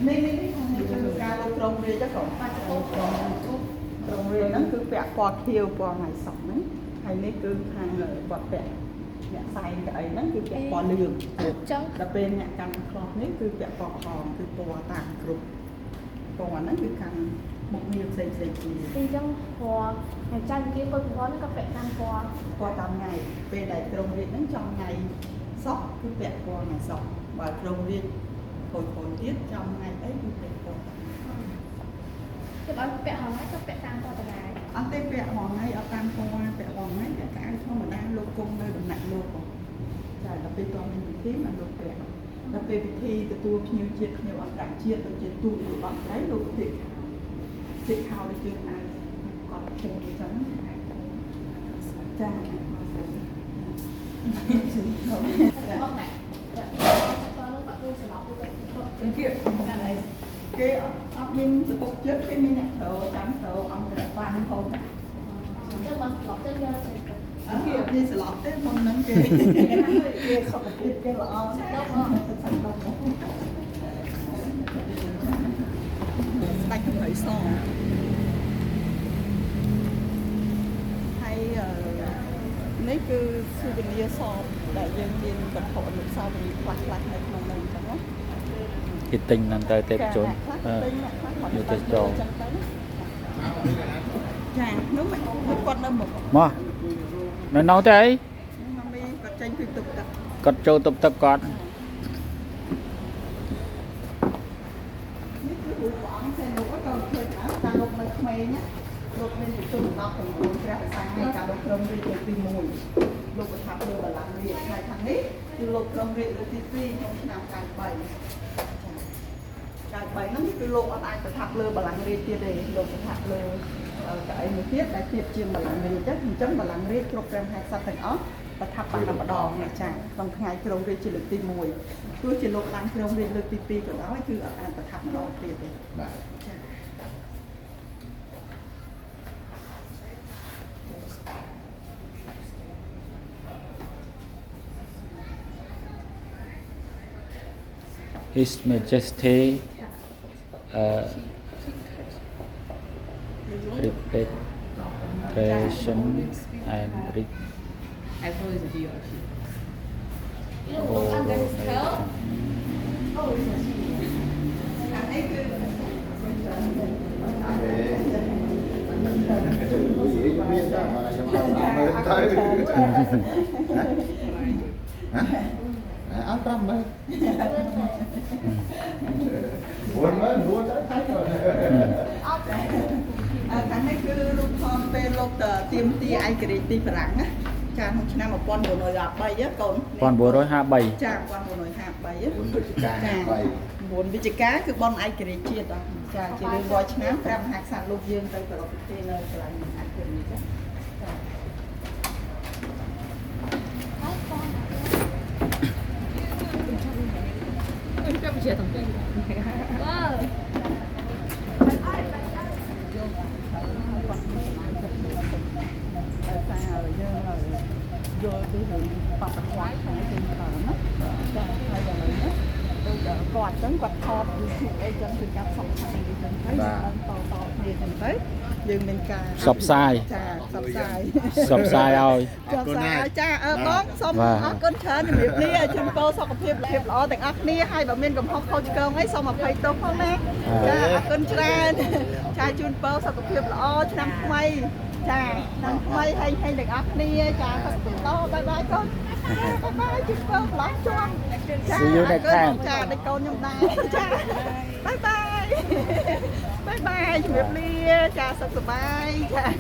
នេះគឺការលុបក្រុងរាជក៏បាច់ទៅក្រុងរាជហ្នឹងគឺពាក់ពណ៌ខៀវពណ៌ថ្ងៃសុខហ្នឹងហើយនេះគឺខាងគាត់ពាក់អ្នកសែងកៅអីហ្នឹងគឺពាក់ពណ៌លឿងចឹងដល់ពេលអ្នកកាន់ខ្លោះនេះគឺពាក់ពណ៌ក្រហមគឺពណ៌តាមគ្រប់ពណ៌ហ្នឹងគឺខាងមុខងារផ្សេងៗគ្នាអញ្ចឹងពណ៌ហើយចាញ់គេពណ៌ក្រហមហ្នឹងក៏ពាក់តាមពណ៌តាមថ្ងៃពេលដែលក្រុងរាជហ្នឹងចង់ថ្ងៃសុខគឺពាក់ពណ៌ថ្ងៃសុខបើក្រុងរាជคนទៀតចំថ្ងៃអីគឺពាក់ពណ៌គឺបើពាក់ហងៃក៏ពាក់តាមពណ៌តារាយអត់ទេពាក់ហងៃអត់តាមពណ៌ពាក់ហងៃពាក់កាយធម្មតាលោកគង់នៅដំណាក់លោកចាដល់ពេលតមានពិធីមកលោកពាក់ដល់ពេលពិធីទទួលភ្ញៀវជាតិភ្ញៀវអន្តរជាតិដូចជាទូតរបស់ដៃលោកពាក់ខោដូចជាអាចគាត់ជិះអញ្ចឹងចាគេអត់មានសពុកចិត្តគេមានអ្នកត្រូវតាមត្រូវអង្គរបានហូបចឹងមកស្លប់ទៅយកទៅគេអត់មានស្លប់ទេមុនហ្នឹងគេសុខភាពគេល្អណាស់ដល់មកស្ដាច់កំហៃសហើយនេះគឺសុវនីសពដែលយើងមានវត្ថុអនុស្សាវរីយ៍ខ្លះៗនៅក្នុងនេះចឹងណាគេទិញនឹងទៅទេពជនយកទៅចងចានោះគាត់នៅមកមកនៅនោះទេអីគាត់ចេញពីទឹកទឹកគាត់ចូលទឹកទឹកគាត់នេះគឺរូបព្រះអង្គតែលោកក៏ឃើញថាលោកនៅក្មេងលោកមានជំនឿ19ព្រះប្រសានៃការលោកក្រុមរាជលើកទី1លោកប្រថាប់លើបល្ល័ង្ករាជហើយខាងនេះគឺលោកក្រុមរាជលើកទី2ក្នុងឆ្នាំ93ហ្នឹងគឺលោកអត់អាចប្រថាប់លើបល្ល័ង្ករាជទៀតទេលោកប្រថាប់លើកៅអីមួយទៀតដែលទៀតជាងបល្ល័ង្ករាជអញ្ចឹងបល្ល័ង្ករាជគ្រប់ទាំង50ទាំងអស់ប្រថាប់បានម្ដងនេះចាក្នុងថ្ងៃក្រុងរាជលើកទី1ទោះជាលោកឡើងក្រុងរាជលើកទី2ក៏ដោយគឺអត់អាចប្រថាប់ម្ដងទៀតទេបាទចា His Majesty representation and áo trăm đấy buồn mới buồn đấy thấy rồi tháng này cứ lúc con về lúc tiêm ti ai cái ti phẳng á cha không chừng nào mà con bồ nồi gạt bay á con bồ nồi hạ bay cha con bồ nồi hạ bay á buồn bị cá cứ bon ai cái chia đó cha chỉ lên voi chừng nào trăm hạt sạt lục dương tới cái ti nơi cái này ai cái gì đó chưa tổng tiền. Wow. Vô cái hình bọc khoái trong cái thờ nó, hay là nó, quạt trắng quạt thọt, đây chân từ cặp sọc sài đi chân thấy, to thì chân thấy, dương mình cà. Sọc sai. Sọc sai. Sọc sai rồi. Sọc sai, cha, bón, xong, con chơi thì miệng đi, chân cô sọc hiệp lọ, tặng ác đi, hai bà mình cầm hốc khâu cơm ấy, xong mà phải tốt không nè, cha, con chơi, cha chân cô sọc hiệp lọ, năm mây. Chà, năm mây hay được ác đi, chà, sọc hiệp lọ, bye bye con. Bye bye, chân cô lắm chuông. See you next time. Chà, đây con nhầm đá, chà, bye bye. Bye bye, miệng đi, chà, sọc bye, chà.